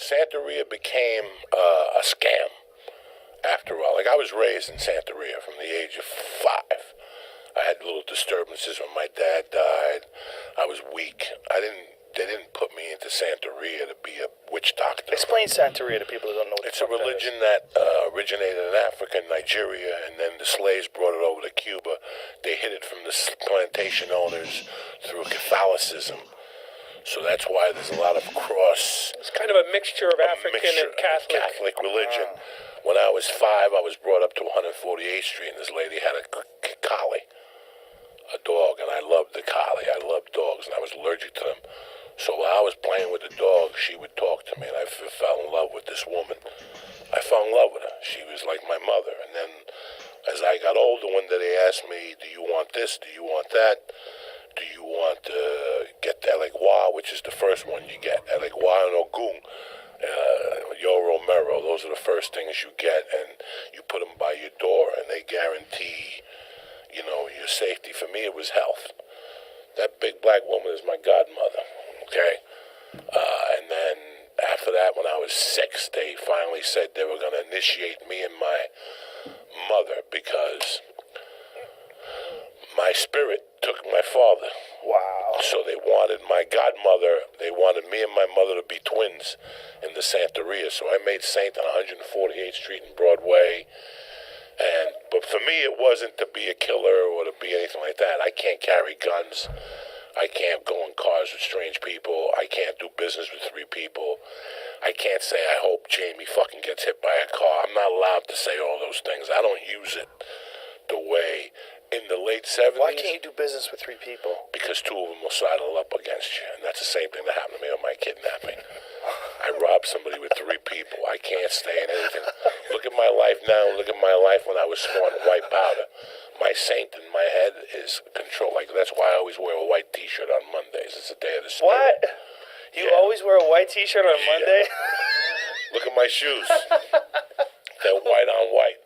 Santaria became a scam after all. Like, I was raised in Santaria from the age of 5. I had little disturbances when my dad died. I was weak. They didn't put me into Santaria to be a witch doctor. Explain Santaria to people who don't know what it's a religion that originated in Africa, Nigeria, and then the slaves brought it over to Cuba. They hid it from the plantation owners through Catholicism. So that's why there's a lot of cross. It's kind of a mixture of African and Catholic religion. When I was 5, I was brought up to 148th Street, and this lady had a collie, a dog, and I loved the collie. I loved dogs, and I was allergic to them. So while I was playing with the dog, she would talk to me, and I fell in love with this woman. I fell in love with her. She was like my mother. And then as I got older, one day they asked me, do you want this? Do you want that? Do you want to get the Elegua, which is the first one you get? Elegua and Ogun, Yo Romero, those are the first things you get, and you put them by your door, and they guarantee, your safety. For me, it was health. That big black woman is my godmother, okay? And then after that, when I was 6, they finally said they were going to initiate me and my mother because my spirit took my father. Wow. So they wanted my godmother, they wanted me and my mother to be twins in the Santaria. So I made saint on 148th Street and Broadway. But for me, it wasn't to be a killer or to be anything like that. I can't carry guns. I can't go in cars with strange people. I can't do business with 3 people. I can't say, I hope Jamie fucking gets hit by a car. I'm not allowed to say all those things. I don't use it the way in the late 70s. Why can't you do business with 3 people? Because 2 of them will sidle up against you. And that's the same thing that happened to me on my kidnapping. I robbed somebody with 3 people. I can't stay in anything. Look at my life now. Look at my life when I was snorting white powder. My saint in my head is control. Like, that's why I always wear a white T-shirt on Mondays. It's the day of the spirit. What? You always wear a white T-shirt on Monday? Look at my shoes. They're white on white.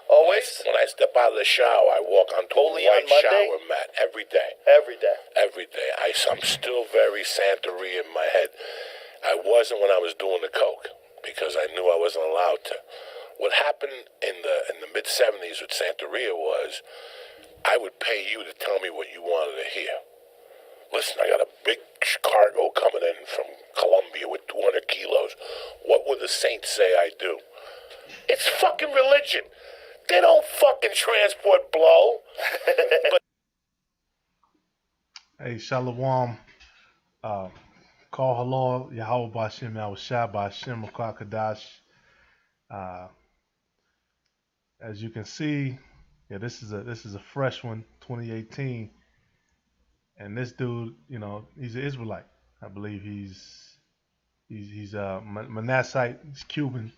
Always? When I step out of the shower, I walk onto a white shower mat every day. Every day. Every day. I'm still very Santeria in my head. I wasn't when I was doing the coke because I knew I wasn't allowed to. What happened in the mid-70s with Santeria was I would pay you to tell me what you wanted to hear. Listen, I got a big cargo coming in from Colombia with 200 kilos. What would the saints say I do? It's fucking religion. They don't fucking transport blow. Hey, Shalom. Call halal, Yahweh Bashim, Yahushua Bashim, Kadash. As you can see, this is a fresh one, 2018. And this dude, he's an Israelite. I believe he's Manassite. He's Cuban.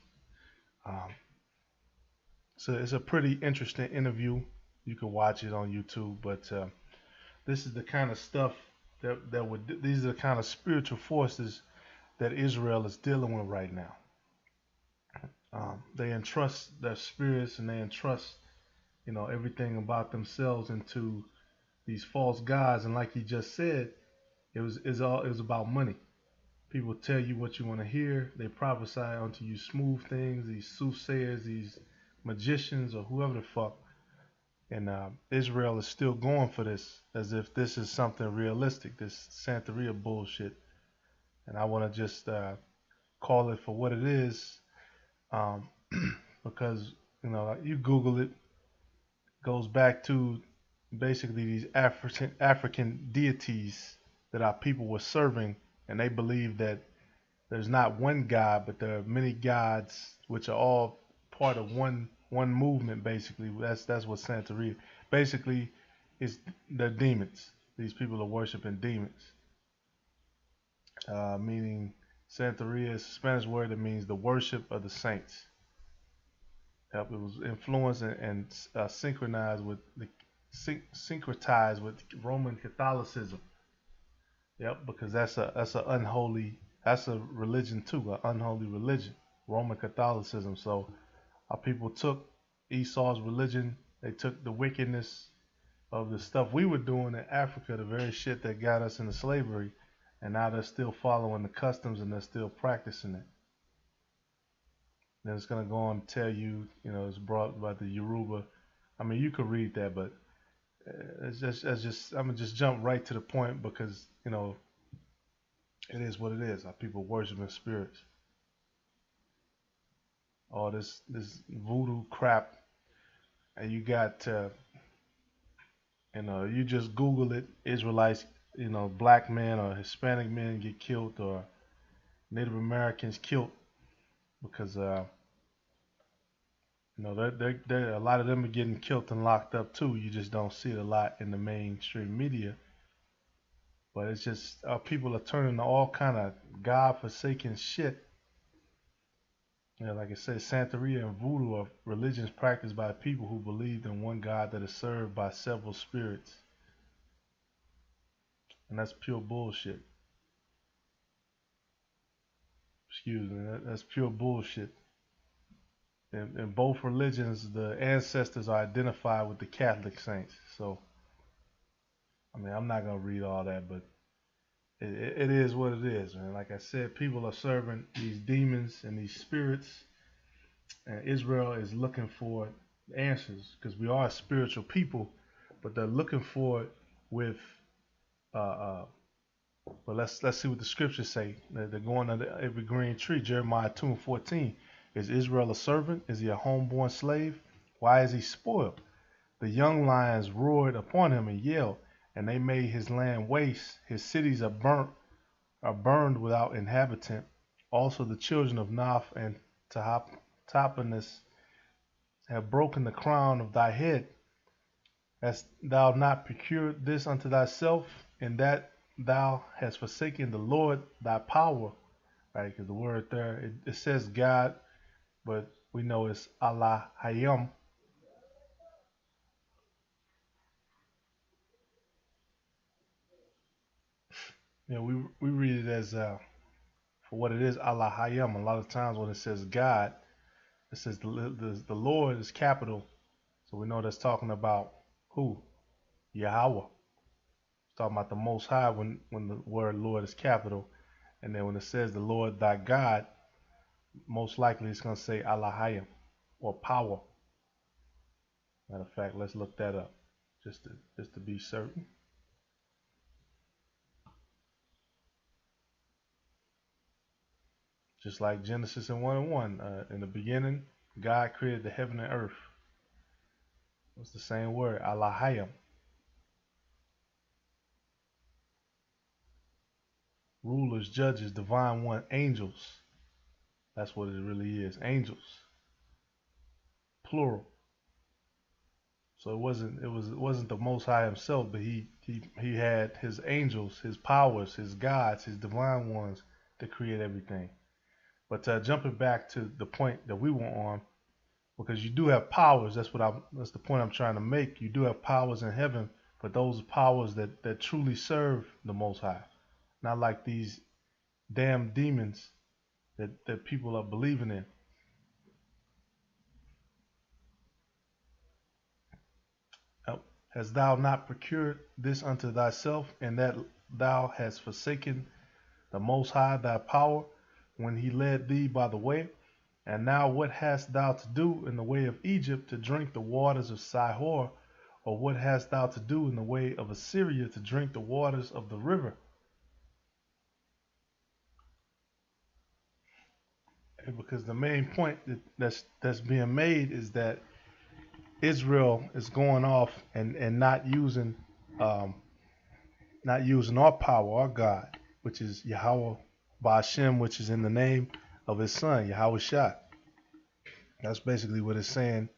So it's a pretty interesting interview. You can watch it on YouTube. But this is the kind of stuff these are the kind of spiritual forces that Israel is dealing with right now. They entrust their spirits and they entrust, everything about themselves into these false gods. And like he just said, it was about money. People tell you what you want to hear. They prophesy unto you smooth things. These soothsayers, these magicians, or whoever the fuck. And Israel is still going for this as if this is something realistic, this Santeria bullshit. And I want to just call it for what it is, because you Google it, goes back to basically these African deities that our people were serving, and they believe that there's not one God, but there are many gods, which are all part of one movement. Basically, that's what Santeria basically is. They're demons. These people are worshiping demons. Meaning Santeria is a Spanish word that means the worship of the saints. It was influenced and syncretized with Roman Catholicism. Yep, because that's a religion too, an unholy religion, Roman Catholicism. So our people took Esau's religion. They took the wickedness of the stuff we were doing in Africa, the very shit that got us into slavery, and now they're still following the customs and they're still practicing it. Then it's gonna go on to tell you, it's brought by the Yoruba. I mean, you could read that, but I'm gonna just jump right to the point because it is what it is. Our people worshiping spirits. All this voodoo crap, and you got you just Google it, Israelites, black men or Hispanic men get killed or Native Americans killed because a lot of them are getting killed and locked up too. You just don't see it a lot in the mainstream media. But it's just people are turning to all kind of God-forsaken shit. Like I said, Santaria and Voodoo are religions practiced by people who believe in one God that is served by several spirits. And that's pure bullshit. Excuse me, that's pure bullshit. In both religions, the ancestors are identified with the Catholic saints. So, I mean, I'm not going to read all that, but it is what it is, man. Like I said, people are serving these demons and these spirits, and Israel is looking for answers because we are a spiritual people, but they're looking for it with but let's see what the scriptures say. They're going under every green tree. Jeremiah 2:14. Is Israel a servant? Is he a homeborn slave? Why is he spoiled? The young lions roared upon him and yelled, and they made his land waste. His cities are burned without inhabitant. Also the children of Naph and Tahpanhes have broken the crown of thy head. Hast thou not procured this unto thyself, in that thou hast forsaken the Lord thy power? Right? Because the word there, it says God, but we know it's Allah Hayam. We read it as for what it is, Allah Hayam. A lot of times when it says God, it says the Lord is capital, so we know that's talking about who? Yahweh. It's talking about the Most High when the word Lord is capital, and then when it says the Lord thy God, most likely it's going to say Allahayim or power. Matter of fact, let's look that up just to be certain. Just like Genesis in 1:1, in the beginning, God created the heaven and earth. It's the same word, Allahayim. Rulers, judges, divine one, angels. That's what it really is, angels. Plural. So it wasn't the Most High himself, but he had his angels, his powers, his gods, his divine ones to create everything. But jumping back to the point that we were on, because you do have powers. That's the point I'm trying to make. You do have powers in heaven, but those are powers that truly serve the Most High, not like these damn demons that people are believing in. Hast thou not procured this unto thyself, and that thou hast forsaken the Most High thy power, when he led thee by the way? And now what hast thou to do in the way of Egypt to drink the waters of Sihor? Or what hast thou to do in the way of Assyria to drink the waters of the river? And because the main point that's being made is that Israel is going off and not using our power, our God, which is Yahweh Ba'ashem, which is in the name of his son, Yahweh Shah. That's basically what it's saying.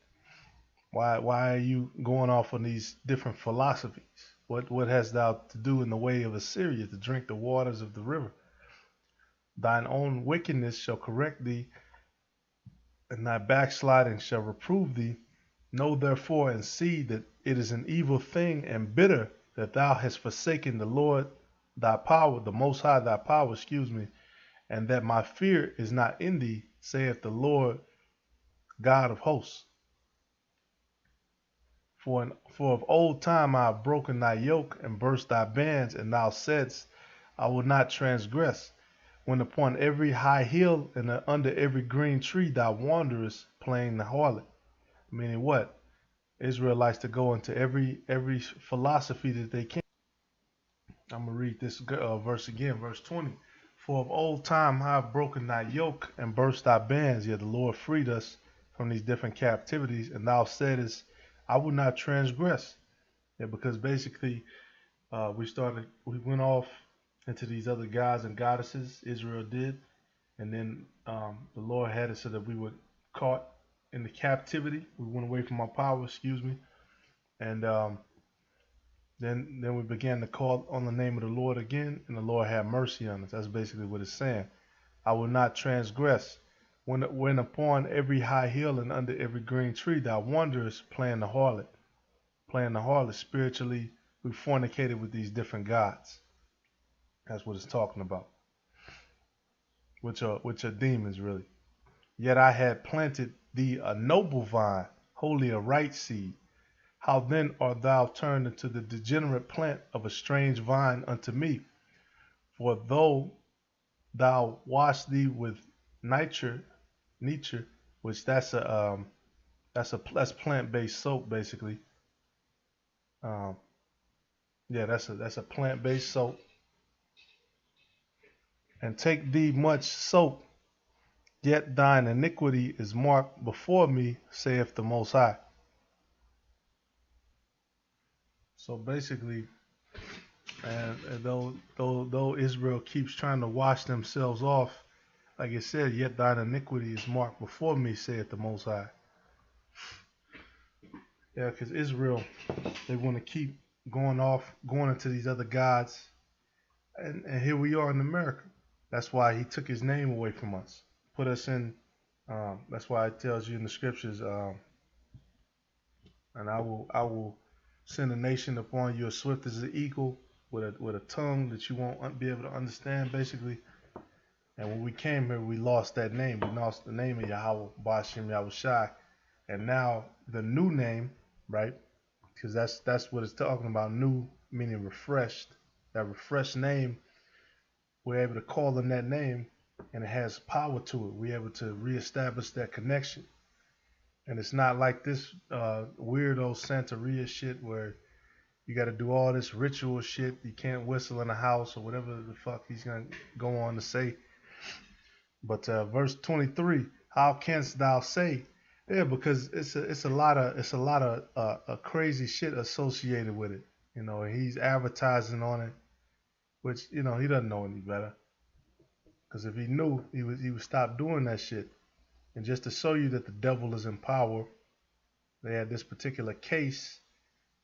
Why are you going off on these different philosophies? What hast thou to do in the way of Assyria to drink the waters of the river? Thine own wickedness shall correct thee, and thy backsliding shall reprove thee. Know therefore and see that it is an evil thing and bitter that thou hast forsaken the Lord thy power, the Most High thy power, and that my fear is not in thee, saith the Lord God of hosts. For of old time I have broken thy yoke and burst thy bands, and thou saidst, I will not transgress. when upon every high hill and under every green tree thou wanderest playing the harlot. Meaning what? Israel likes to go into every philosophy that they can. I'm gonna read this verse again, verse 20. For of old time I have broken thy yoke and burst thy bands, yet the Lord freed us from these different captivities, and thou saidest, I would not transgress. Yeah, because basically we went off into these other gods and goddesses, Israel did, and then the Lord had it so that we were caught in the captivity. We went away from our power, excuse me, and then we began to call on the name of the Lord again, and the Lord had mercy on us. That's basically what it's saying. I will not transgress. When upon every high hill and under every green tree thou wanderest playing the harlot. Playing the harlot spiritually, we fornicated with these different gods. That's what it's talking about. Which are demons really. Yet I had planted thee a noble vine, wholly a right seed. How then art thou turned into the degenerate plant of a strange vine unto me? For though thou wash thee with nitre, which that's plant-based soap basically. That's a plant-based soap. And take thee much soap, yet thine iniquity is marked before me, saith the Most High. So basically, and though Israel keeps trying to wash themselves off, like it said, yet thine iniquity is marked before me, saith the Most High. Yeah, because Israel, they want to keep going into these other gods, and here we are in America. That's why he took his name away from us, put us in. That's why it tells you in the scriptures, and I will send a nation upon you as swift as an eagle, with a tongue that you won't be able to understand, basically. And when we came here, we lost that name. We lost the name of Yahweh Bashim Yahushai, and now the new name, right? Because that's what it's talking about. New meaning refreshed. That refreshed name, we're able to call them that name, and it has power to it. We're able to reestablish that connection. And it's not like this weirdo Santaria shit where you got to do all this ritual shit. You can't whistle in a house or whatever the fuck he's going to go on to say. But verse 23, how canst thou say? Yeah, because it's a lot of crazy shit associated with it. You know, he's advertising on it, which, you know, he doesn't know any better. Because if he knew, he would stop doing that shit. And just to show you that the devil is in power, they had this particular case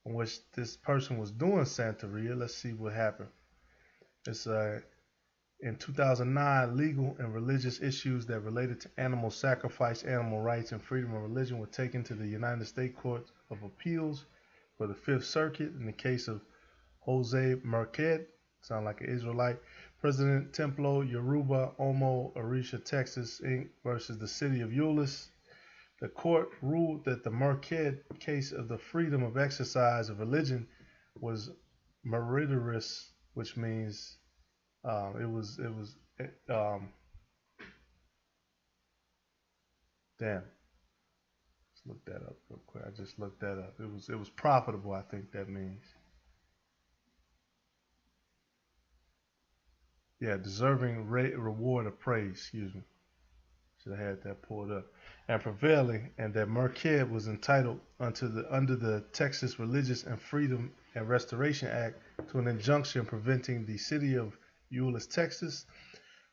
in which this person was doing Santeria. Let's see what happened. It's in 2009, legal and religious issues that related to animal sacrifice, animal rights, and freedom of religion were taken to the United States Court of Appeals for the Fifth Circuit in the case of Jose Marquez, sound like an Israelite, President Templo Yoruba Omo Orisha, Texas, Inc. versus the City of Euless. The court ruled that the Marquez case of the freedom of exercise of religion was meritorious, which means it was damn. Let's look that up real quick. I just looked that up. It was profitable, I think that means. Yeah, deserving reward of praise, excuse me. Should have had that pulled up. And prevailing, and that Marquez was entitled under the Texas Religious and Freedom and Restoration Act to an injunction preventing the city of Euless, Texas,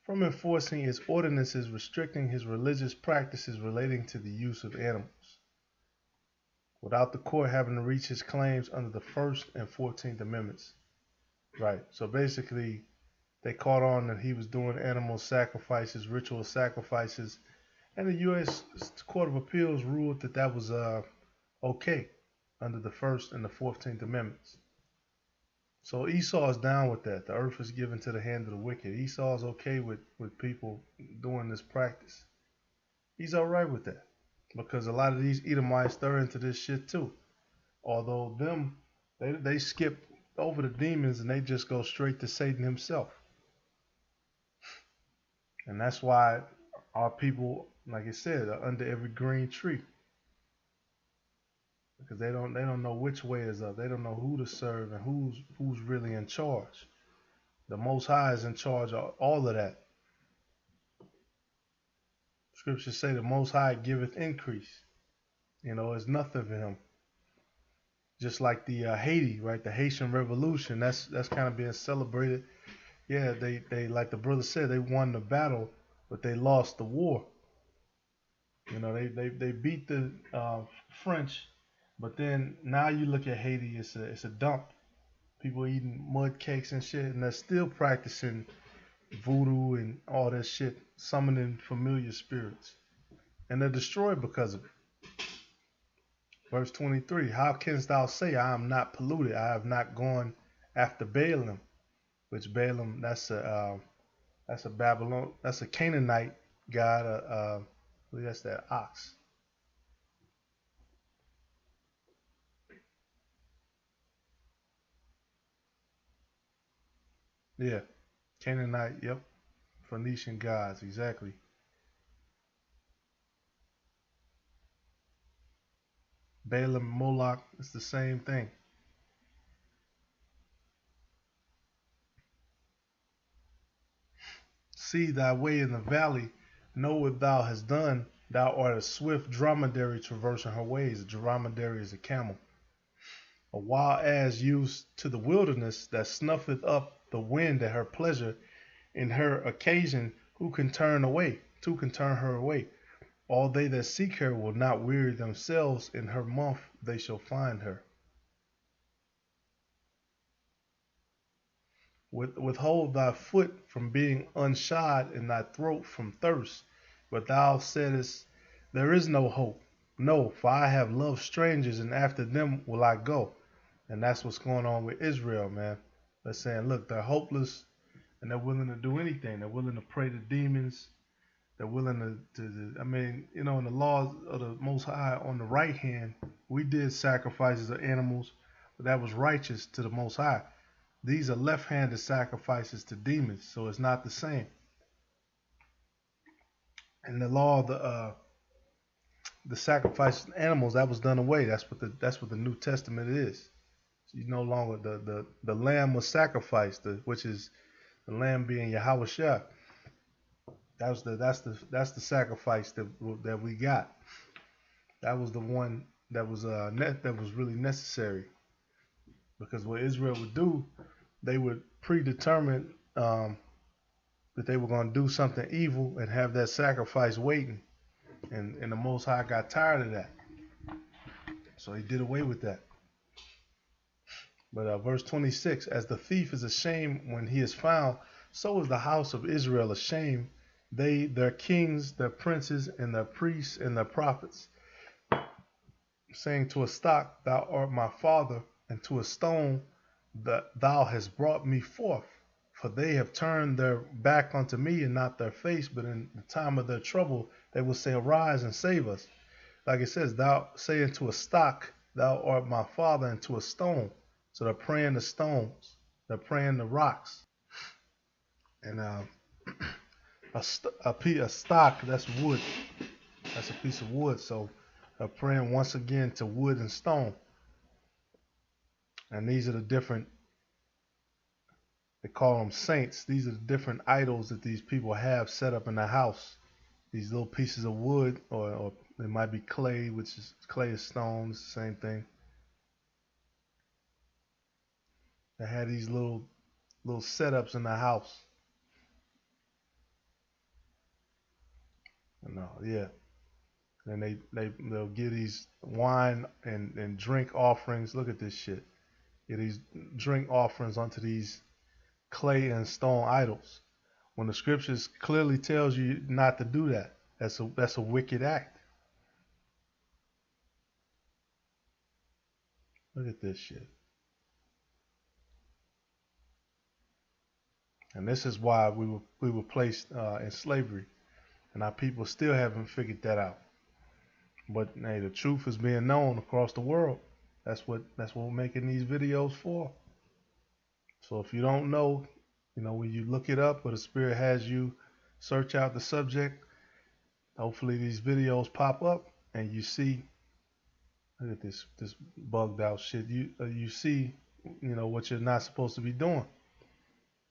from enforcing its ordinances restricting his religious practices relating to the use of animals, without the court having to reach his claims under the First and 14th Amendments. Right. So basically, they caught on that he was doing animal sacrifices, ritual sacrifices, and the U.S. Court of Appeals ruled that that was okay under the First and the 14th Amendments. So Esau is down with that. The earth is given to the hand of the wicked. Esau is okay with people doing this practice. He's all right with that because a lot of these Edomites they're into this shit too. Although they skip over the demons and they just go straight to Satan himself. And that's why our people, like I said, are under every green tree. Because they don't know which way is up. They don't know who to serve and who's really in charge. The Most High is in charge of all of that. Scriptures say the Most High giveth increase. It's nothing for him. Just like the Haiti, right? The Haitian Revolution. That's kind of being celebrated. Yeah, they like the brother said, they won the battle, but they lost the war. They beat the French, but then now you look at Haiti, it's a dump. People eating mud cakes and shit, and they're still practicing voodoo and all that shit, summoning familiar spirits, and they're destroyed because of it. Verse 23: How canst thou say, I am not polluted? I have not gone after Balaam, which Balaam, that's a Babylon, that's a Canaanite god. I believe that's that ox. Yeah, Canaanite. Yep, Phoenician gods, exactly. Balaam, Moloch, it's the same thing. See thy way in the valley, know what thou hast done. Thou art a swift dromedary traversing her ways. A dromedary is a camel. A wild ass used to the wilderness that snuffeth up the wind at her pleasure. In her occasion, who can turn away? Who can turn her away? All they that seek her will not weary themselves. In her month they shall find her. Withhold thy foot from being unshod and thy throat from thirst. But thou saidest, there is no hope. No, for I have loved strangers, and after them will I go. And that's what's going on with Israel, man. They're saying, look, they're hopeless, and they're willing to do anything. They're willing to pray to demons. They're willing to I mean, in the laws of the Most High, on the right hand, we did sacrifices of animals, but that was righteous to the Most High. These are left-handed sacrifices to demons, so it's not the same. And the law of the sacrifice of animals, that was done away. That's what the New Testament is. So you no longer the lamb was sacrificed, which is the lamb being Yahushua. That's the sacrifice that we got. That was the one that was really necessary, because what Israel would do, they would predetermine that they were going to do something evil and have that sacrifice waiting, and the Most High got tired of that, so he did away with that. But verse 26: As the thief is ashamed when he is found, so is the house of Israel ashamed. They, their kings, their princes, and their priests, and their prophets, saying to a stock, thou art my father, and to a stone, that thou hast brought me forth. For they have turned their back unto me, and not their face, but in the time of their trouble they will say, arise and save us. Like it says, thou saying to a stock, thou art my father, and to a stone. So they're praying to stones, they're praying to rocks. And a stock, that's wood, that's a piece of wood. So they're praying once again to wood and stone. And these are the different, they call them saints. These are the different idols that these people have set up in their house. These little pieces of wood, or they might be clay, which is clay is stone, it's the same thing. They had these little setups in the house. Yeah. And they'll give these wine and drink offerings. Look at this shit. Get these drink offerings onto these clay and stone idols, when the scriptures clearly tells you not to do that. That's a wicked act. Look at this shit. And this is why we were placed in slavery, and our people still haven't figured that out. But hey, the truth is being known across the world. That's what we're making these videos for. So if you don't know, when you look it up, or the Spirit has you search out the subject. Hopefully these videos pop up and you see. Look at this bugged out shit. You see, what you're not supposed to be doing.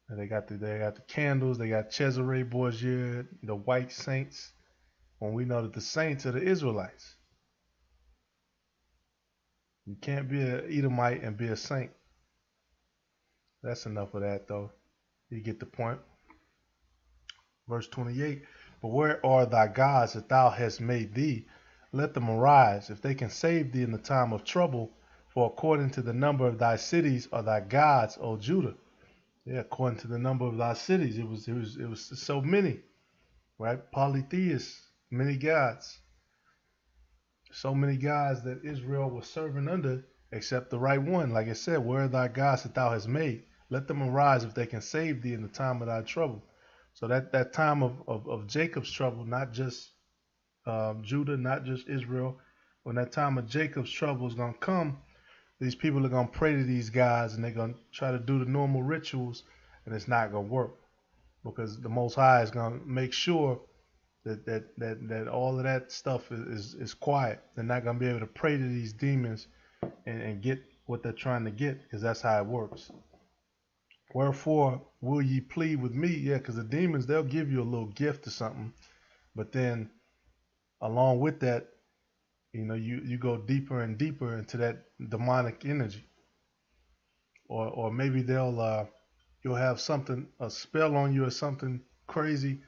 And they got the candles. They got Cesare Borgia, the white saints. When we know that the saints are the Israelites. You can't be an Edomite and be a saint. That's enough of that, though. You get the point. Verse 28. But where are thy gods that thou hast made thee? Let them arise, if they can save thee in the time of trouble. For according to the number of thy cities are thy gods, O Judah. Yeah, according to the number of thy cities, it was so many, right? Polytheists, many gods. So many gods that Israel was serving under, except the right one. Like I said, where are thy gods that thou hast made? Let them arise if they can save thee in the time of thy trouble. So that time of Jacob's trouble, not just Judah, not just Israel. When that time of Jacob's trouble is going to come, these people are going to pray to these guys and they're going to try to do the normal rituals, and it's not going to work because the Most High is going to make sure that all of that stuff is quiet. They're not going to be able to pray to these demons and get what they're trying to get, because that's how it works. Wherefore will ye plead with me? Yeah, because the demons, they'll give you a little gift or something, but then along with that, you go deeper and deeper into that demonic energy, or maybe you'll have a spell on you or something crazy,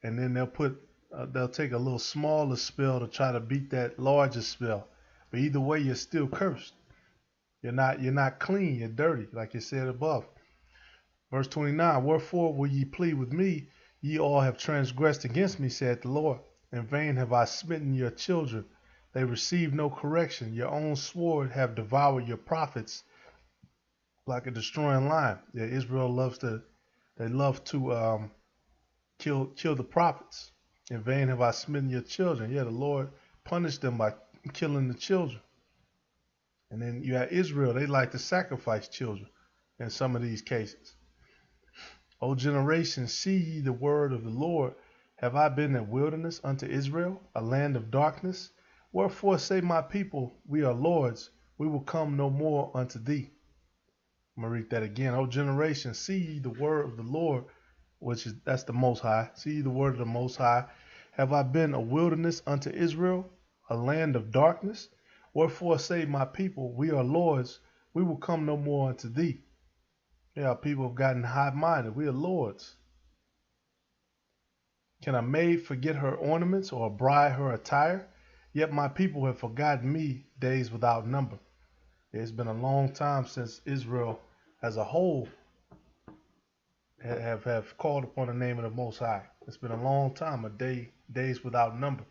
and then they'll take a little smaller spell to try to beat that larger spell. But either way, you're still cursed. You're not clean. You're dirty, like it said above. Verse 29. Wherefore will ye plead with me? Ye all have transgressed against me, saith the Lord. In vain have I smitten your children. They receive no correction. Your own sword have devoured your prophets like a destroying lion. Yeah, Israel love to kill the prophets. In vain have I smitten your children. Yeah, the Lord punished them by killing the children. And then you have Israel. They like to sacrifice children in some of these cases. O generation, see ye the word of the Lord. Have I been a wilderness unto Israel, a land of darkness? Wherefore say my people, we are lords, we will come no more unto thee. I'm going to read that again. O generation, see ye the word of the Lord, that's the Most High. See ye the word of the Most High. Have I been a wilderness unto Israel, a land of darkness? Wherefore say my people, we are lords, we will come no more unto thee. Yeah, people have gotten high-minded. We are lords. Can a maid forget her ornaments, or a bride her attire? Yet my people have forgotten me days without number. It's been a long time since Israel as a whole have called upon the name of the Most High. It's been a long time, days without number.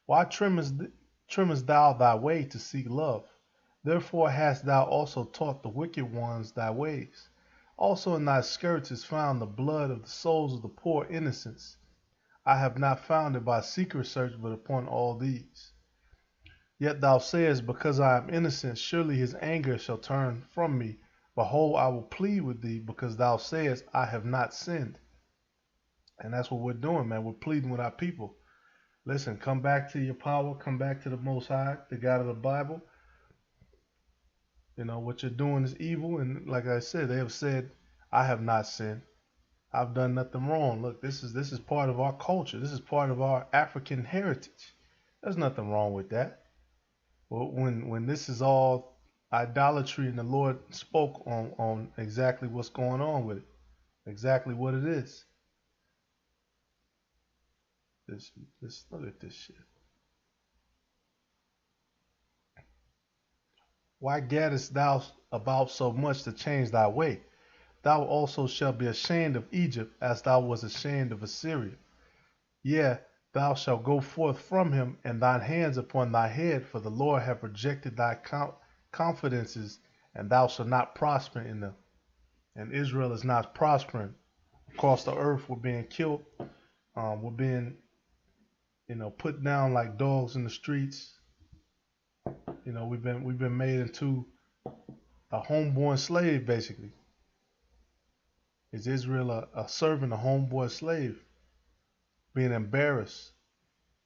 Why trimmest thou thy way to seek love? Therefore hast thou also taught the wicked ones thy ways. Also in thy skirts is found the blood of the souls of the poor innocents. I have not found it by secret search, but upon all these. Yet thou sayest, because I am innocent, surely his anger shall turn from me. Behold, I will plead with thee, because thou sayest, I have not sinned. And that's what we're doing, man. We're pleading with our people. Listen, come back to your power. Come back to the Most High, the God of the Bible. What you're doing is evil. And like I said, they have said, I have not sinned. I've done nothing wrong. Look, this is part of our culture. This is part of our African heritage. There's nothing wrong with that. Well, when this is all idolatry and the Lord spoke on exactly what's going on with it, exactly what it is. This look at this shit. Why gaddest thou about so much to change thy way? Thou also shalt be ashamed of Egypt, as thou wast ashamed of Assyria. Yea, thou shalt go forth from him, and thine hands upon thy head, for the Lord hath rejected thy confidences, and thou shalt not prosper in them. And Israel is not prospering. Across the earth, we're being killed. We're being, put down like dogs in the streets. We've been made into a homeborn slave, basically. Is Israel a servant, a homeborn slave? being embarrassed.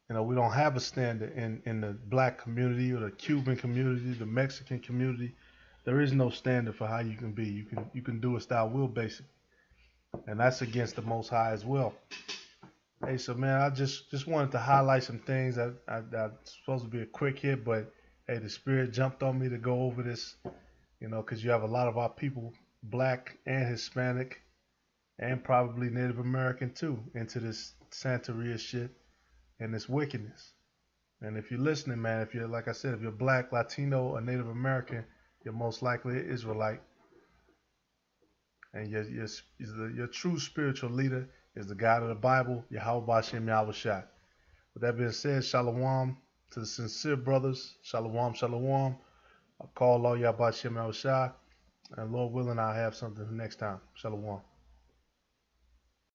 You know, we don't have a standard in the black community or the Cuban community, the Mexican community. There is no standard for how you can be. You can do as thou will, basically, and that's against the Most High as well. Hey, so man, I just wanted to highlight some things that's supposed to be a quick hit, but hey, the Spirit jumped on me to go over this. You know, because you have a lot of our people, black and Hispanic, and probably Native American too, into this Santaria shit and this wickedness. And if you're listening, man, if you're, like I said, if you're black, Latino, or Native American, you're most likely an Israelite. And your true spiritual leader is the God of the Bible, Yahweh Bashem Yahushua. With that being said, shalom to the sincere brothers. Shalom, shalom. I'll call all Yahweh Bashem Yahushua. And Lord willing, I'll have something next time. Shalom.